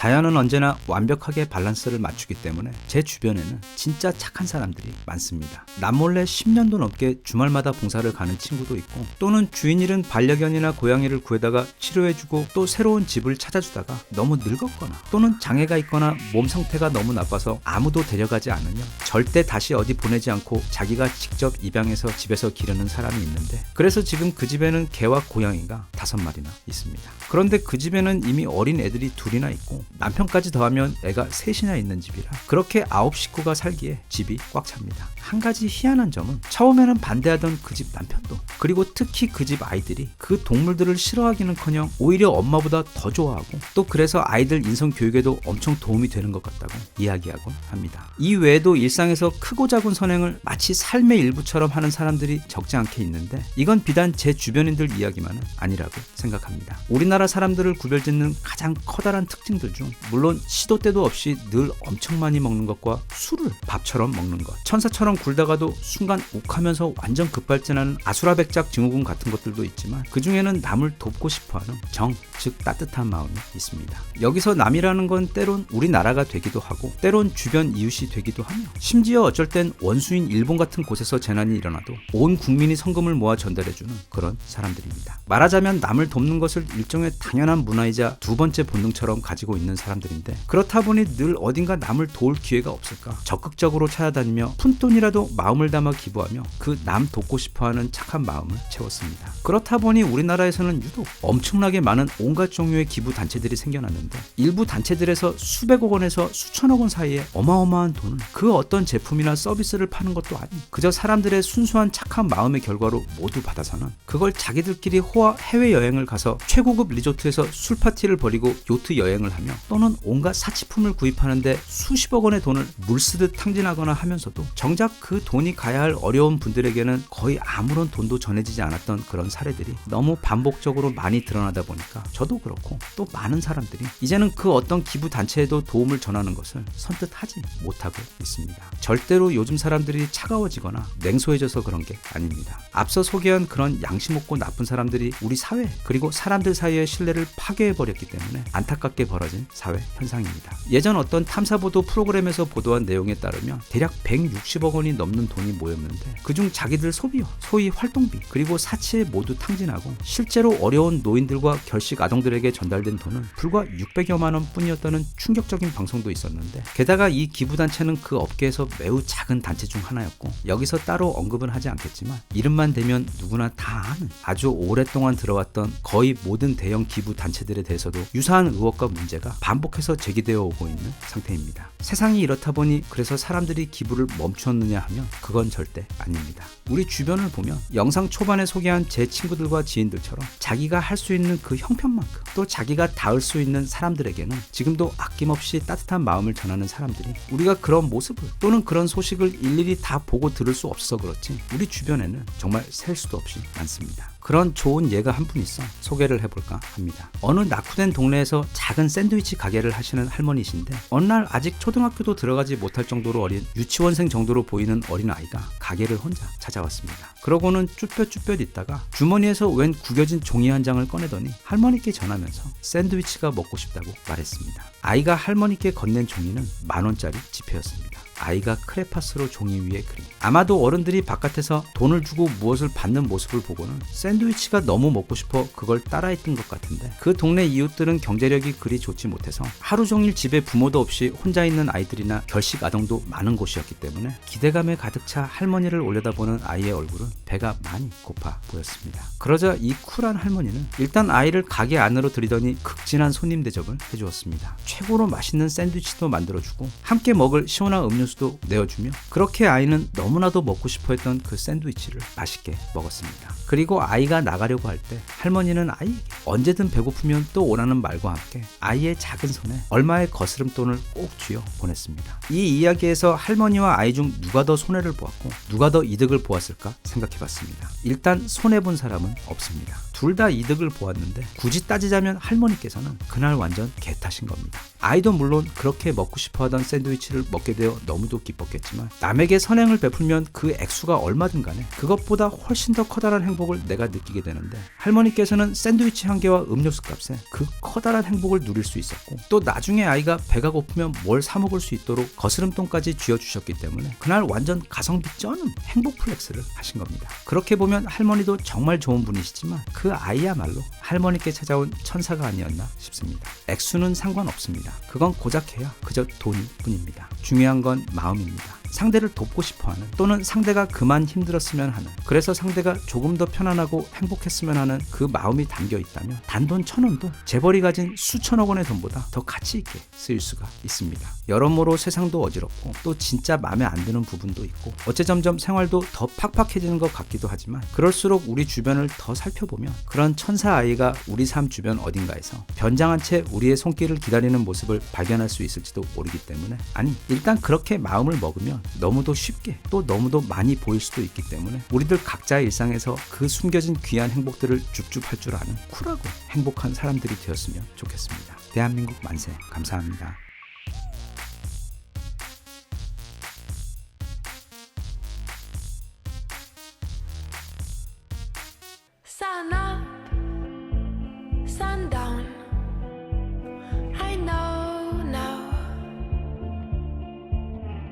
자연은 언제나 완벽하게 밸런스를 맞추기 때문에 제 주변에는 진짜 착한 사람들이 많습니다. 남몰래 10년도 넘게 주말마다 봉사를 가는 친구도 있고, 또는 주인 잃은 반려견이나 고양이를 구해다가 치료해주고 또 새로운 집을 찾아주다가 너무 늙었거나 또는 장애가 있거나 몸 상태가 너무 나빠서 아무도 데려가지 않으면 절대 다시 어디 보내지 않고 자기가 직접 입양해서 집에서 기르는 사람이 있는데, 그래서 지금 그 집에는 개와 고양이가 5마리나 있습니다. 그런데 그 집에는 이미 어린 애들이 2이나 있고 남편까지 더하면 애가 3이나 있는 집이라 그렇게 9식구가 살기에 집이 꽉 찹니다. 한 가지 희한한 점은 처음에는 반대하던 그 집 남편도, 그리고 특히 그 집 아이들이 그 동물들을 싫어하기는커녕 오히려 엄마보다 더 좋아하고, 또 그래서 아이들 인성 교육에도 엄청 도움이 되는 것 같다고 이야기하곤 합니다. 이 외에도 일상에서 크고 작은 선행을 마치 삶의 일부처럼 하는 사람들이 적지 않게 있는데, 이건 비단 제 주변인들 이야기만은 아니라고 생각합니다. 우리나라 사람들을 구별짓는 가장 커다란 특징들 중, 물론 시도 때도 없이 늘 엄청 많이 먹는 것과 술을 밥처럼 먹는 것, 천사처럼 굴다가도 순간 욱하면서 완전 급발진하는 아수라백작 증후군 같은 것들도 있지만, 그 중에는 남을 돕고 싶어하는 정, 즉 따뜻한 마음이 있습니다. 여기서 남이라는 건 때론 우리나라가 되기도 하고 때론 주변 이웃이 되기도 하며, 심지어 어쩔 땐 원수인 일본 같은 곳에서 재난이 일어나도 온 국민이 성금을 모아 전달해주는 그런 사람들입니다. 말하자면 남을 돕는 것을 일종의 당연한 문화이자 두 번째 본능처럼 가지고 있는 사람들인데, 그렇다 보니 늘 어딘가 남을 도울 기회가 없을까 적극적으로 찾아다니며 푼돈이라도 마음을 담아 기부하며 그 남 돕고 싶어하는 착한 마음을 채웠습니다. 그렇다 보니 우리나라에서는 유독 엄청나게 많은 온갖 종류의 기부 단체들이 생겨났는데, 일부 단체들에서 수백억 원에서 수천억 원 사이에 어마어마한 돈을 그 어떤 제품이나 서비스를 파는 것도 아닌 그저 사람들의 순수한 착한 마음의 결과로 모두 받아서는 그걸 자기들끼리 호화 해외여행을 가서 최고급 리조트에서 술 파티를 벌이고 요트 여행을 하며, 또는 온갖 사치품을 구입하는데 수십억 원의 돈을 물쓰듯 탕진하거나 하면서도 정작 그 돈이 가야 할 어려운 분들에게는 거의 아무런 돈도 전해지지 않았던 그런 사례들이 너무 반복적으로 많이 드러나다 보니까 저도 그렇고 또 많은 사람들이 이제는 그 어떤 기부 단체에도 도움을 전하는 것을 선뜻 하지 못하고 있습니다. 절대로 요즘 사람들이 차가워지거나 냉소해져서 그런 게 아닙니다. 앞서 소개한 그런 양심 없고 나쁜 사람들이 우리 사회 그리고 사람들 사이의 신뢰를 파괴해버렸기 때문에 안타깝게 벌어진 사회 현상입니다. 예전 어떤 탐사보도 프로그램에서 보도한 내용에 따르면 대략 160억 원이 넘는 돈이 모였는데, 그중 자기들 소비요, 소위 활동비, 그리고 사치에 모두 탕진하고 실제로 어려운 노인들과 결식 아동들에게 전달된 돈은 불과 600여만 원 뿐이었다는 충격적인 방송도 있었는데, 게다가 이 기부단체는 그 업계에서 매우 작은 단체 중 하나였고, 여기서 따로 언급은 하지 않겠지만 이름만 대면 누구나 다 아는 아주 오랫동안 들어왔던 거의 모든 대형 기부 단체들에 대해서도 유사한 의혹과 문제가 반복해서 제기되어 오고 있는 상태입니다. 세상이 이렇다 보니 그래서 사람들이 기부를 멈추었느냐 하면 그건 절대 아닙니다. 우리 주변을 보면 영상 초반에 소개한 제 친구들과 지인들처럼 자기가 할 수 있는 그 형편만큼 또 자기가 닿을 수 있는 사람들에게는 지금도 아낌없이 따뜻한 마음을 전하는 사람들이, 우리가 그런 모습을 또는 그런 소식을 일일이 다 보고 들을 수 없어서 그렇지 우리 주변에는 정말 셀 수도 없이 많습니다. 그런 좋은 예가 한 분 있어 소개를 해볼까 합니다. 어느 낙후된 동네에서 작은 샌드위치 가게를 하시는 할머니신데, 어느 날 아직 초등학교도 들어가지 못할 정도로 어린 유치원생 정도로 보이는 어린아이가 가게를 혼자 찾아왔습니다. 그러고는 쭈뼛쭈뼛 있다가 주머니에서 웬 구겨진 종이 한 장을 꺼내더니 할머니께 전하면서 샌드위치가 먹고 싶다고 말했습니다. 아이가 할머니께 건넨 종이는 10,000원짜리 지폐였습니다. 아이가 크레파스로 종이 위에 그림. 아마도 어른들이 바깥에서 돈을 주고 무엇을 받는 모습을 보고는 샌드위치가 너무 먹고 싶어 그걸 따라했던 것 같은데, 그 동네 이웃들은 경제력이 그리 좋지 못해서 하루 종일 집에 부모도 없이 혼자 있는 아이들이나 결식 아동도 많은 곳이었기 때문에 기대감에 가득 차 할머니를 올려다보는 아이의 얼굴은 배가 많이 고파 보였습니다. 그러자 이 쿨한 할머니는 일단 아이를 가게 안으로 들이더니 극진한 손님 대접을 해주었습니다. 최고로 맛있는 샌드위치도 만들어주고 함께 먹을 시원한 음료수도 내어주며, 그렇게 아이는 너무나도 먹고 싶어 했던 그 샌드위치를 맛있게 먹었습니다. 그리고 아이가 나가려고 할 때 할머니는 아이에게 언제든 배고프면 또 오라는 말과 함께 아이의 작은 손에 얼마의 거스름돈을 꼭 쥐어 보냈습니다. 이 이야기에서 할머니와 아이 중 누가 더 손해를 보았고 누가 더 이득을 보았을까 생각해봤습니다. 일단 손해본 사람은 없습니다. 둘 다 이득을 보았는데, 굳이 따지자면 할머니께서는 그날 완전 개 탓인 겁니다. 아이도 물론 그렇게 먹고 싶어하던 샌드위치를 먹게 되어 너무 너무도 기뻤겠지만 남에게 선행을 베풀면 그 액수가 얼마든 간에 그것보다 훨씬 더 커다란 행복을 내가 느끼게 되는데, 할머니께서는 샌드위치 한 개와 음료수 값에 그 커다란 행복을 누릴 수 있었고, 또 나중에 아이가 배가 고프면 뭘 사 먹을 수 있도록 거스름돈까지 쥐어주셨기 때문에 그날 완전 가성비 쩌는 행복 플렉스를 하신 겁니다. 그렇게 보면 할머니도 정말 좋은 분이시지만 그 아이야말로 할머니께 찾아온 천사가 아니었나 싶습니다. 액수는 상관없습니다. 그건 고작해야 그저 돈일 뿐입니다. 중요한 건 마음입니다. 상대를 돕고 싶어하는, 또는 상대가 그만 힘들었으면 하는, 그래서 상대가 조금 더 편안하고 행복했으면 하는 그 마음이 담겨 있다면 단돈 1,000원도 재벌이 가진 수천억 원의 돈보다 더 가치 있게 쓰일 수가 있습니다. 여러모로 세상도 어지럽고 또 진짜 마음에 안 드는 부분도 있고 어째점점 생활도 더 팍팍해지는 것 같기도 하지만, 그럴수록 우리 주변을 더 살펴보면 그런 천사 아이가 우리 삶 주변 어딘가에서 변장한 채 우리의 손길을 기다리는 모습을 발견할 수 있을지도 모르기 때문에, 아니 일단 그렇게 마음을 먹으면 너무도 쉽게 또 너무도 많이 보일 수도 있기 때문에 우리들 각자의 일상에서 그 숨겨진 귀한 행복들을 줍줍 할 줄 아는 쿨하고 행복한 사람들이 되었으면 좋겠습니다. 대한민국 만세. 감사합니다. Sun up, sun down.